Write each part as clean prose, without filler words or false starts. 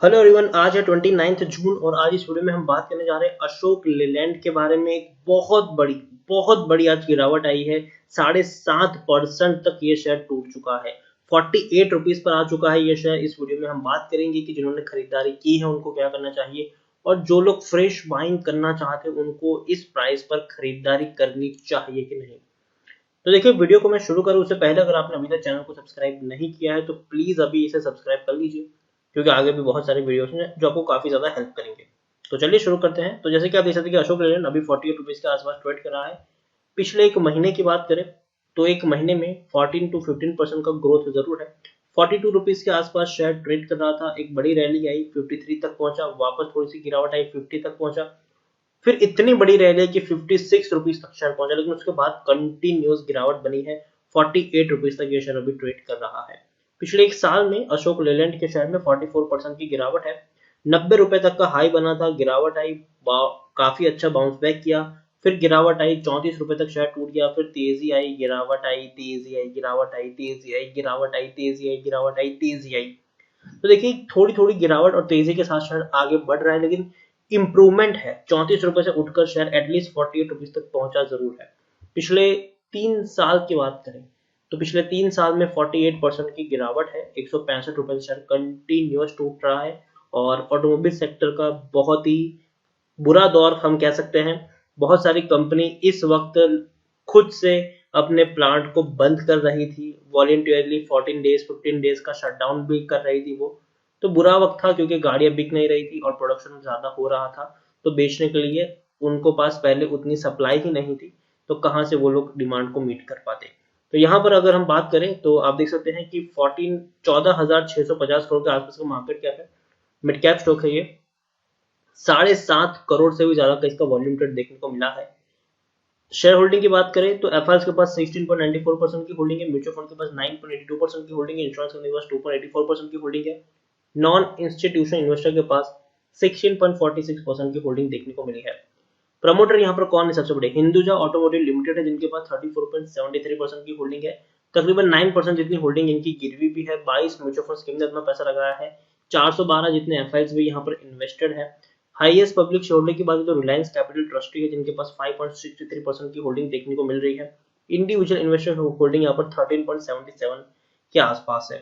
Hello everyone, आज है 29 जून और आज इस वीडियो में हम बात करने जा रहे हैं अशोक लेलैंड के बारे में। एक बहुत बड़ी आज गिरावट आई है। 7.5% तक ये शेयर टूट चुका है। 48 रुपीज पर आ चुका है ये शेयर। इस वीडियो में हम बात करेंगे कि जिन्होंने खरीदारी की है उनको क्या करना चाहिए और जो लोग फ्रेश बाइंग करना चाहते हैं उनको इस प्राइस पर खरीदारी करनी चाहिए कि नहीं। तो देखिए, वीडियो को मैं शुरू करूं उससे पहले अगर आपने अभी तक चैनल को सब्सक्राइब नहीं किया है तो प्लीज अभी इसे सब्सक्राइब कर लीजिए, क्योंकि आगे भी बहुत सारे वीडियोस हैं जो आपको काफी ज्यादा हेल्प करेंगे। तो चलिए शुरू करते हैं। तो जैसे कि आप देख सकते हैं कि अशोक लेलैंड अभी 48 रुपीज के आसपास ट्रेड कर रहा है। पिछले एक महीने की बात करें तो एक महीने में 14 to 15% का ग्रोथ जरूर है। 42 रुपीज के आसपास शेयर ट्रेड कर रहा था। एक बड़ी रैली आई, 53 तक पहुंचा, वापस थोड़ी सी गिरावट आई, 50 तक पहुंचा, फिर इतनी बड़ी रैली है कि 56 रुपीज तक शेयर पहुंचा, लेकिन उसके बाद कंटिन्यूस गिरावट बनी है। 48 रुपीज तक ये शेयर अभी ट्रेड कर रहा है। पिछले एक साल में अशोक लेलैंड के शेयर में 44% की गिरावट है। 90 रुपए तक का हाई बना था, गिरावट आई, काफी अच्छा बाउंस बैक किया, फिर गिरावट आई, 34 रुपए तक शेयर टूट गया, फिर तेजी आई, गिरावट आई, तेजी आई, गिरावट आई, तेजी आई, गिरावट आई, तेजी आई, गिरावट आई, तेजी आई। तो देखिए, थोड़ी थोड़ी गिरावट और तेजी के साथ शेयर आगे बढ़ रहा है, लेकिन इंप्रूवमेंट है। 34 रुपए से उठकर शेयर एटलीस्ट 48 रुपीज तक पहुंचा जरूर है। पिछले 3 साल की बात करें तो पिछले 3 साल में 48% की गिरावट है। 165 रुपए से शेयर कंटिन्यूस टूट रहा है और ऑटोमोबाइल सेक्टर का बहुत ही बुरा दौर हम कह सकते हैं। बहुत सारी कंपनी इस वक्त खुद से अपने प्लांट को बंद कर रही थी, वॉलेंटियरली 14 डेज 15 डेज का शटडाउन भी कर रही थी वो। तो बुरा वक्त था क्योंकि गाड़ियां बिक नहीं रही थी और प्रोडक्शन ज्यादा हो रहा था, तो बेचने के लिए उनको पास पहले उतनी सप्लाई ही नहीं थी, तो कहाँ से वो लोग डिमांड को मीट कर पाते। तो यहाँ पर अगर हम बात करें तो आप देख सकते हैं कि 14,650 करोड़ के आसपास का मार्केट कैप है। मिड कैप स्टॉक है ये। 7.5 करोड़ से भी ज्यादा का इसका वॉल्यूम ट्रेड देखने को मिला है। शेयर होल्डिंग की बात करें तो एफआईएस के पास 16.94% की होल्डिंग है, म्यूचुअल फंड के पास 9.82% की होल्डिंग है, इंश्योरेंस कंपनी के पास 2.84% की होल्डिंग है, नॉन इंस्टीट्यूशनल इन्वेस्टर के पास 16.46% की होल्डिंग देखने को मिली है। प्रमोटर यहाँ पर कौन है सबसे बड़े? हिंदुजा ऑटोमोटिव लिमिटेड है, जिनके पास 34.73% की होल्डिंग है। तकरीबन 9% जितनी होल्डिंग इनकी गिरवी भी है। 22 म्यूचुअल फंड स्कीम ने अपना पैसा लगाया है। 412 जितने एफआईएस भी यहाँ पर इन्वेस्टेड है। हाईएस्ट पब्लिक शेयर होल्डर की बात तो रिलायंस कैपिटल ट्रस्टी है, जिनके पास 5.63% की होल्डिंग देखने को मिल रही है। इंडिविजुअल इन्वेस्टर होल्डिंग यहाँ पर 13.77 के आसपास है।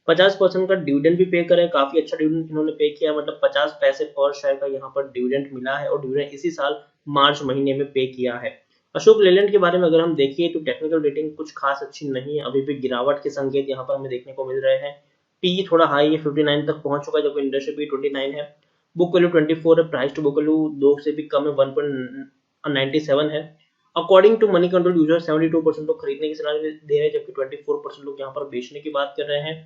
50% का डिविडेंड भी पे करें, काफी अच्छा डिविडेंड इन्होंने पे किया, मतलब 50 पैसे पर शेयर का यहाँ पर डिविडेंड मिला है और डिविडेंड इसी साल मार्च महीने में पे किया है। अशोक लेलैंड के बारे में अगर हम देखिए तो टेक्निकल रेटिंग कुछ खास अच्छी नहीं है, अभी भी गिरावट के संकेत यहाँ पर हमें देखने को मिल रहे हैं। पी थोड़ा हाई है, 59 तक पहुंच चुका है, जबकि इंडस्ट्री पी 29 है। बुक वैल्यू 24 है, प्राइस टू बुक वैल्यू 2 से भी कम है, 1.97 है। According to Moneycontrol user 72% लोग खरीदने की सलाह दे रहे हैं, जबकि 24% लोग यहाँ पर बेचने की बात कर रहे हैं।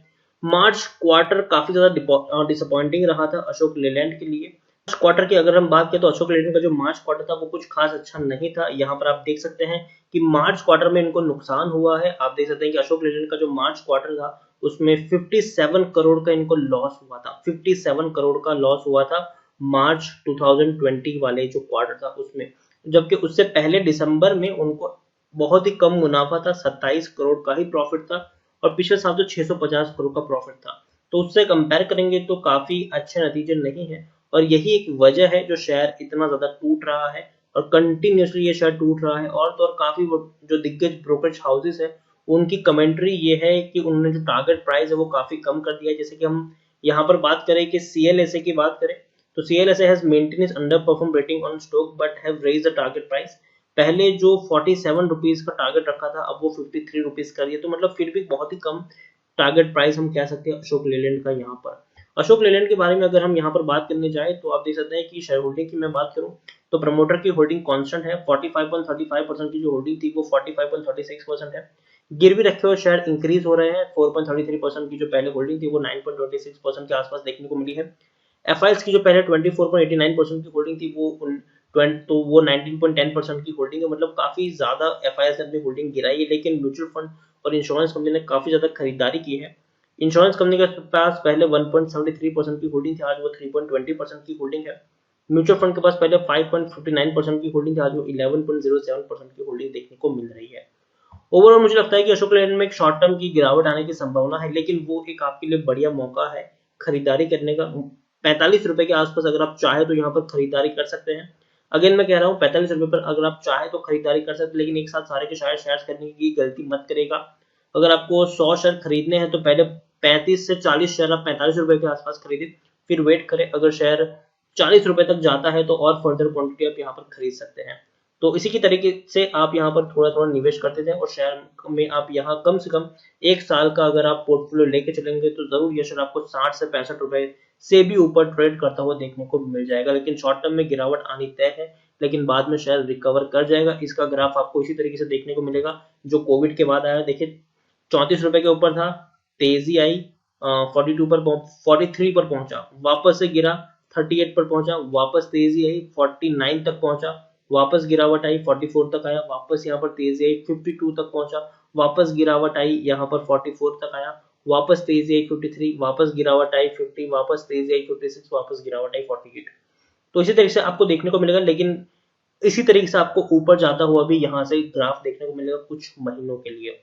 मार्च क्वार्टर काफी ज्यादा डिसअपॉइंटिंग रहा था अशोक लेलैंड के लिए। मार्च क्वार्टर की अगर हम बात करें तो अशोक लेलैंड का जो मार्च क्वार्टर था वो कुछ खास अच्छा नहीं था। यहाँ पर आप देख सकते हैं कि मार्च क्वार्टर में इनको नुकसान हुआ है। आप देख सकते हैं कि अशोक लेलैंड का जो मार्च क्वार्टर था उसमें 57 करोड़ का इनको लॉस हुआ था। 57 करोड़ का लॉस हुआ था मार्च 2020 वाले जो क्वार्टर था उसमें, जबकि उससे पहले दिसंबर में उनको बहुत ही कम मुनाफा था, 27 करोड़ का ही प्रॉफिट था और पिछले साल तो 650 करोड़ का प्रॉफिट था। तो उससे कंपेयर करेंगे तो काफी अच्छे नतीजे नहीं है और यही एक वजह है जो शेयर इतना ज्यादा टूट रहा है और कंटिन्यूसली ये शेयर टूट रहा है। और तो और काफी जो दिग्गज ब्रोकरेज हाउसेस है उनकी कमेंट्री ये है कि उन्होंने जो टारगेट प्राइस है वो काफी कम कर दिया है। जैसे कि हम यहाँ पर बात करें कि सीएलएसए की बात करें तो CLSA has maintain its underperform rating on stock but have raise the target price. पहले जो 47 रुपीज का टारगेट रखा था अब वो 53 रुपीज कर दिया, तो मतलब फिर भी बहुत ही कम टारगेट प्राइस हम कह सकते हैं अशोक लेलैंड का। यहाँ पर अशोक लेलैंड के बारे में अगर हम यहाँ पर बात करने जाए तो आप देख सकते हैं कि शेयर होल्डिंग की मैं बात करूं तो प्रमोटर की होल्डिंग कांस्टेंट है। 45.35% की जो होल्डिंग थी वो 45.36% है। गिरवी रखे हुए शेयर इंक्रीज हो रहे हैं। 4.33% की जो पहले होल्डिंग थी वो 9.26% के आसपास देखने को मिली है। एफआईएस की जो पहले 24.89% की होल्डिंग थी वो 19.10% की होल्डिंग है, मतलब काफी ज्यादा एफआईएस ने अपनी होल्डिंग गिराई है। लेकिन म्यूचुअल फंड और इंश्योरेंस कंपनी ने काफी ज्यादा खरीदारी की है। इंश्योरेंस कंपनी के पास पहले 1.73% की होल्डिंग थी, आज वो 3.20% की होल्डिंग है। म्यूचुअल फंड के पास पहले 5.59% की होल्डिंग थी, आज वो 11.07% की होल्डिंग देखने को मिल रही है। ओवरऑल मुझे लगता है कि अशोक लेलैंड में एक शॉर्ट टर्म की गिरावट आने की संभावना है, लेकिन वो एक आपके लिए बढ़िया मौका है खरीदारी करने का। 45 रुपए के आसपास अगर आप चाहे तो यहाँ पर खरीदारी कर सकते हैं। अगेन मैं कह रहा हूँ 45 रुपए पर अगर आप चाहे तो खरीदारी कर सकते हैं, लेकिन एक साथ सारे के सारे शेयर खरीदने की गलती मत करेगा। अगर आपको 100 शेयर खरीदने हैं तो पहले 35 से 40 शेयर आप 45 रुपए के आसपास खरीदे, फिर वेट करें। अगर शेयर 40 रुपए तक जाता है तो और फर्दर क्वांटिटी आप यहाँ पर खरीद सकते हैं। तो इसी की तरीके से आप यहाँ पर थोड़ा थोड़ा निवेश करते थे और शेयर में आप यहाँ कम से कम 1 साल का अगर आप पोर्टफोलियो लेके चलेंगे तो जरूर ये शेयर आपको 60 से 65 रुपए से भी ऊपर ट्रेड करता हुआ देखने को मिल जाएगा। लेकिन शॉर्ट टर्म में गिरावट आनी तय है, लेकिन बाद में शेयर रिकवर कर जाएगा। इसका ग्राफ आपको इसी तरीके से देखने को मिलेगा जो कोविड के बाद आया। देखिए 34 रुपए के ऊपर था, तेजी आई 42 पर 43 पर पहुंचा, वापस से गिरा 38 पर पहुंचा, वापस तेजी आई 49 तक पहुंचा, वापस गिरावट आई 44 तक आया, वापस यहाँ पर तेजी आई 52 तक पहुंचा, वापस गिरावट आई यहाँ पर 44 तक आया, वापस तेजी आई 53, वापस गिरावट आई 50, वापस तेजी आई 56, वापस गिरावट आई 48। तो इसी तरीके से आपको देखने को मिलेगा, लेकिन इसी तरीके से आपको ऊपर जाता हुआ भी यहाँ से ग्राफ देखने को मिलेगा कुछ महीनों के लिए।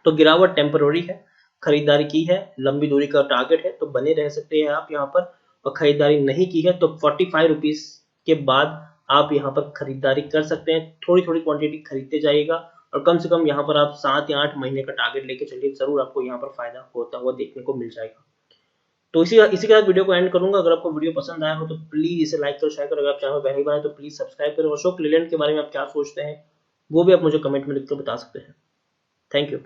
तो गिरावट टेम्पररी है, खरीदारी की है, लंबी दूरी का टारगेट है तो बने रह सकते हैं आप यहाँ पर। और खरीदारी नहीं की है तो 45 रुपीज के बाद आप यहाँ पर खरीदारी कर सकते हैं। थोड़ी थोड़ी क्वांटिटी खरीदते जाइएगा और कम से कम यहाँ पर आप 7 या 8 महीने का टारगेट लेके चलिए, जरूर आपको यहाँ पर फायदा होता हुआ देखने को मिल जाएगा। तो इसी के साथ वीडियो को एंड करूंगा। अगर आपको वीडियो पसंद आया हो तो प्लीज इसे लाइक करो, शेयर करो। अगर आप चैनल पहली बार है तो प्लीज सब्सक्राइब करो। अशोक लेलैंड के बारे में आप क्या सोचते हैं वो भी आप मुझे कमेंट में लिखकर बता सकते हैं। Thank you.